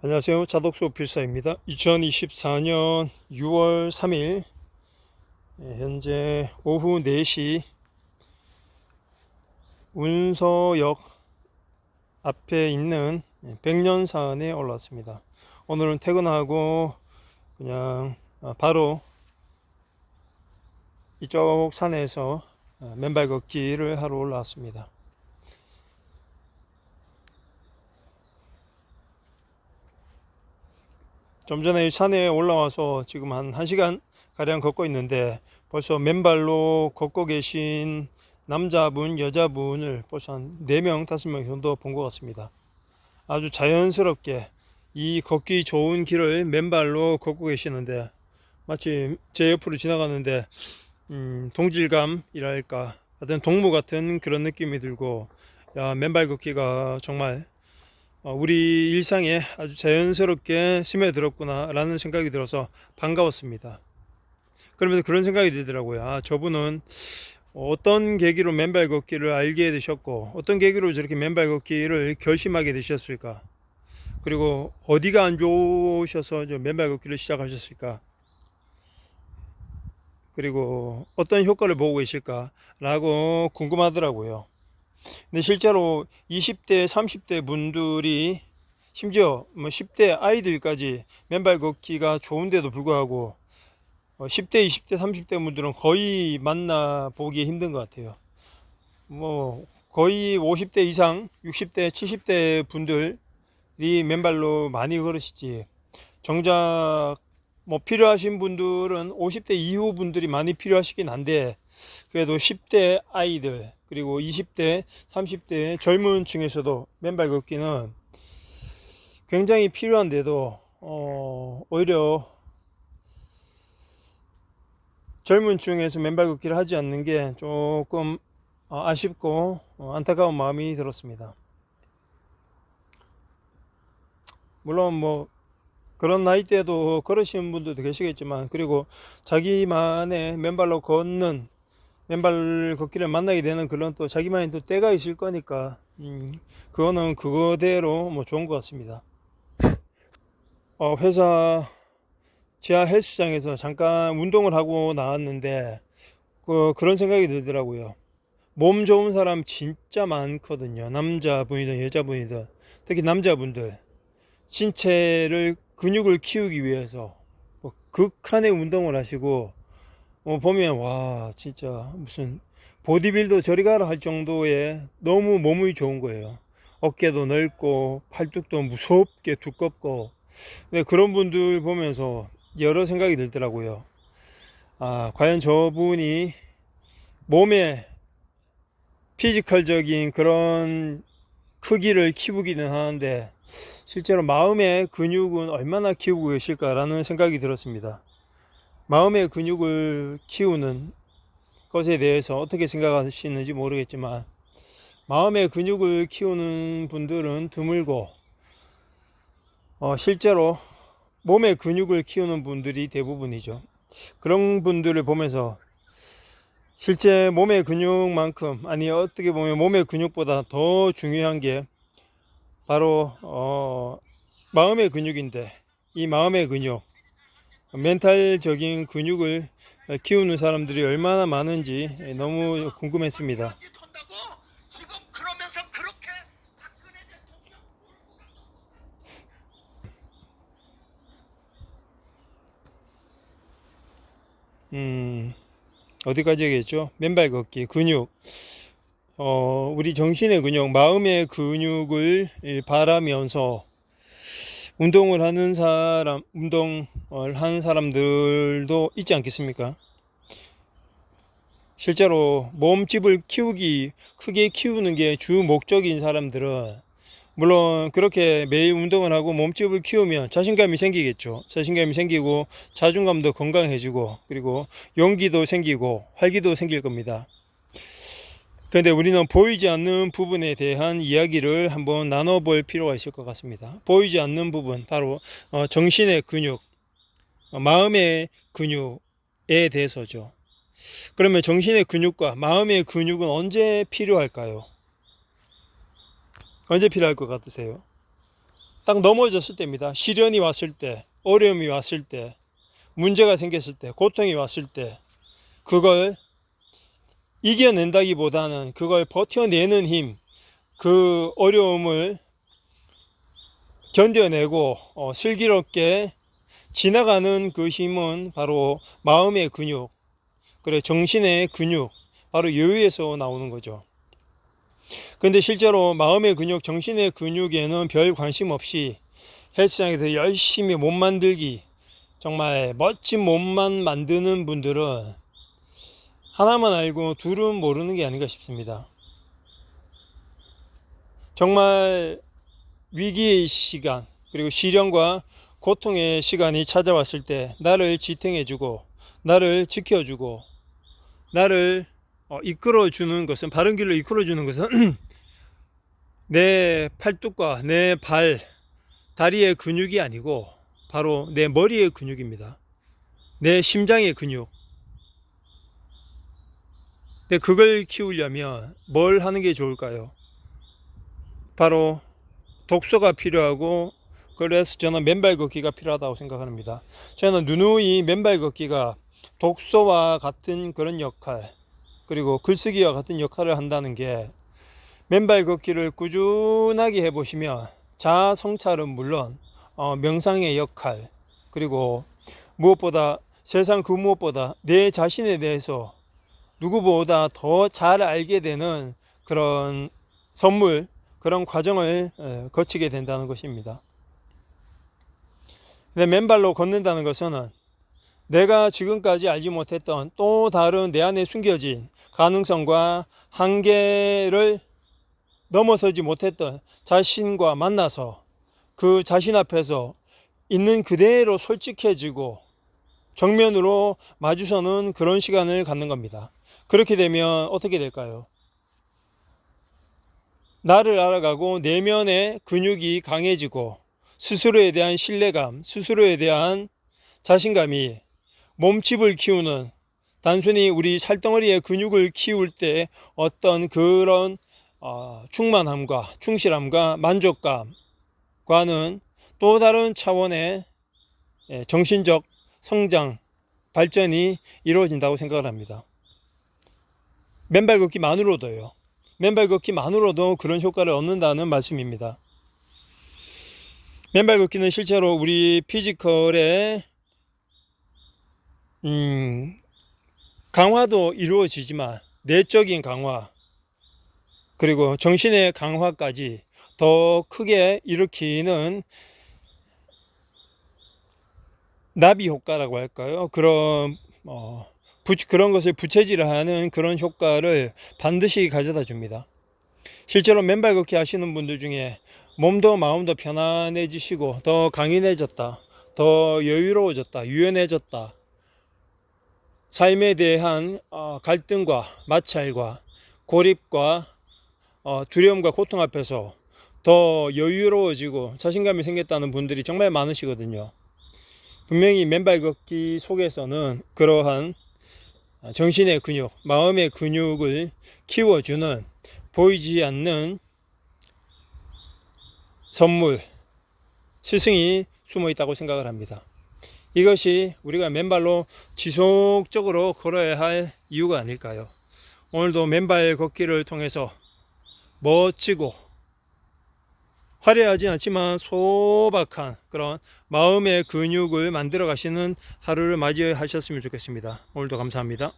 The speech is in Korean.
안녕하세요. 자독수 필사입니다. 2024년 6월 3일 현재 오후 4시 운서역 앞에 있는 백년산에 올라왔습니다. 오늘은 퇴근하고 그냥 바로 이쪽 산에서 맨발 걷기를 하러 올라왔습니다. 좀 전에 이 산에 올라와서 지금 한 1시간 가량 걷고 있는데 벌써 맨발로 걷고 계신 남자분, 여자분을 벌써 한 4명, 5명 정도 본 것 같습니다. 아주 자연스럽게 이 걷기 좋은 길을 맨발로 걷고 계시는데 마치 제 옆으로 지나가는데 동질감이랄까 하여튼 동무 같은 그런 느낌이 들고, 야, 맨발 걷기가 정말 우리 일상에 아주 자연스럽게 스며들었구나 라는 생각이 들어서 반가웠습니다. 그러면서 그런 생각이 들더라고요. 저분은 어떤 계기로 맨발 걷기를 알게 되셨고 어떤 계기로 저렇게 맨발 걷기를 결심하게 되셨을까, 그리고 어디가 안 좋으셔서 저 맨발 걷기를 시작하셨을까, 그리고 어떤 효과를 보고 계실까 라고 궁금하더라고요. 근데 실제로 20대, 30대 분들이, 심지어 10대 아이들까지 맨발 걷기가 좋은데도 불구하고 10대, 20대, 30대 분들은 거의 만나보기 힘든 것 같아요. 거의 50대 이상, 60대, 70대 분들이 맨발로 많이 걸으시지, 정작 필요하신 분들은 50대 이후 분들이 많이 필요하시긴 한데, 그래도 10대 아이들 그리고 20대 30대 젊은 층에서도 맨발 걷기는 굉장히 필요한데도 오히려 젊은 층에서 맨발 걷기를 하지 않는 게 조금 아쉽고 안타까운 마음이 들었습니다. 물론 그런 나이대도 걸으시는 분들도 계시겠지만, 그리고 자기만의 맨발로 걷는 맨발 걷기를 만나게 되는 그런 또 자기만의 또 때가 있을 거니까 그거는 그거대로 좋은 것 같습니다. 회사 지하 헬스장에서 잠깐 운동을 하고 나왔는데 그런 생각이 들더라고요. 몸 좋은 사람 진짜 많거든요. 남자분이든 여자분이든 특히 남자분들 신체를 근육을 키우기 위해서 극한의 운동을 하시고 보면 와, 진짜 무슨 보디빌더 저리 가라 할 정도의 너무 몸이 좋은 거예요. 어깨도 넓고 팔뚝도 무섭게 두껍고. 근데 그런 분들 보면서 여러 생각이 들더라고요. 과연 저분이 몸의 피지컬적인 그런 크기를 키우기는 하는데 실제로 마음의 근육은 얼마나 키우고 계실까라는 생각이 들었습니다. 마음의 근육을 키우는 것에 대해서 어떻게 생각하시는지 모르겠지만, 마음의 근육을 키우는 분들은 드물고 실제로 몸의 근육을 키우는 분들이 대부분이죠. 그런 분들을 보면서 실제 몸의 근육만큼, 아니 어떻게 보면 몸의 근육보다 더 중요한 게 바로 마음의 근육인데, 이 마음의 근육, 멘탈적인 근육을 키우는 사람들이 얼마나 많은지 너무 궁금했습니다. 어디까지 얘기했죠? 맨발 걷기, 근육, 우리 정신의 근육, 마음의 근육을 바라면서 운동을 하는 사람들도 있지 않겠습니까? 실제로 몸집을 크게 키우는 게 주 목적인 사람들은, 물론 그렇게 매일 운동을 하고 몸집을 키우면 자신감이 생기겠죠. 자신감이 생기고 자존감도 건강해지고 그리고 용기도 생기고 활기도 생길 겁니다. 그런데 우리는 보이지 않는 부분에 대한 이야기를 한번 나눠볼 필요가 있을 것 같습니다. 보이지 않는 부분, 바로 정신의 근육, 마음의 근육에 대해서죠. 그러면 정신의 근육과 마음의 근육은 언제 필요할까요? 언제 필요할 것 같으세요? 딱 넘어졌을 때입니다. 시련이 왔을 때, 어려움이 왔을 때, 문제가 생겼을 때, 고통이 왔을 때, 그걸 이겨낸다기보다는 그걸 버텨내는 힘, 그 어려움을 견뎌내고 슬기롭게 지나가는 그 힘은 바로 마음의 근육, 그래 정신의 근육, 바로 여유에서 나오는 거죠. 그런데 실제로 마음의 근육, 정신의 근육에는 별 관심 없이 헬스장에서 열심히 몸 만들기, 정말 멋진 몸만 만드는 분들은 하나만 알고 둘은 모르는 게 아닌가 싶습니다. 정말 위기의 시간, 그리고 시련과 고통의 시간이 찾아왔을 때 나를 지탱해주고 나를 지켜주고 나를 이끌어주는 것은, 바른 길로 이끌어주는 것은 내 팔뚝과 내 발, 다리의 근육이 아니고 바로 내 머리의 근육입니다. 내 심장의 근육. 근데 그걸 키우려면 뭘 하는 게 좋을까요? 바로 독서가 필요하고, 그래서 저는 맨발 걷기가 필요하다고 생각합니다. 저는 누누이 맨발 걷기가 독서와 같은 그런 역할, 그리고 글쓰기와 같은 역할을 한다는 게, 맨발 걷기를 꾸준하게 해보시면 자아 성찰은 물론 명상의 역할, 그리고 무엇보다, 세상 그 무엇보다 내 자신에 대해서 누구보다 더 잘 알게 되는 그런 선물, 그런 과정을 거치게 된다는 것입니다. 근데 맨발로 걷는다는 것은 내가 지금까지 알지 못했던 또 다른 내 안에 숨겨진 가능성과 한계를 넘어서지 못했던 자신과 만나서 그 자신 앞에서 있는 그대로 솔직해지고 정면으로 마주서는 그런 시간을 갖는 겁니다. 그렇게 되면 어떻게 될까요? 나를 알아가고 내면의 근육이 강해지고 스스로에 대한 신뢰감, 스스로에 대한 자신감이, 몸집을 키우는, 단순히 우리 살덩어리의 근육을 키울 때 어떤 그런 충만함과 충실함과 만족감과는 또 다른 차원의 정신적 성장, 발전이 이루어진다고 생각을 합니다. 맨발 걷기만으로도요. 맨발 걷기만으로도 그런 효과를 얻는다는 말씀입니다. 맨발 걷기는 실제로 우리 피지컬의 강화도 이루어지지만 내적인 강화, 그리고 정신의 강화까지 더 크게 일으키는 나비 효과라고 할까요? 그런 것을 부채질하는 그런 효과를 반드시 가져다 줍니다. 실제로 맨발 걷기 하시는 분들 중에 몸도 마음도 편안해지시고 더 강인해졌다, 더 여유로워졌다, 유연해졌다, 삶에 대한 갈등과 마찰과 고립과 두려움과 고통 앞에서 더 여유로워지고 자신감이 생겼다는 분들이 정말 많으시거든요. 분명히 맨발 걷기 속에서는 그러한 정신의 근육, 마음의 근육을 키워주는 보이지 않는 선물, 스승이 숨어 있다고 생각을 합니다. 이것이 우리가 맨발로 지속적으로 걸어야 할 이유가 아닐까요? 오늘도 맨발 걷기를 통해서 멋지고 화려하지 않지만 소박한 그런 마음의 근육을 만들어 가시는 하루를 맞이하셨으면 좋겠습니다. 오늘도 감사합니다.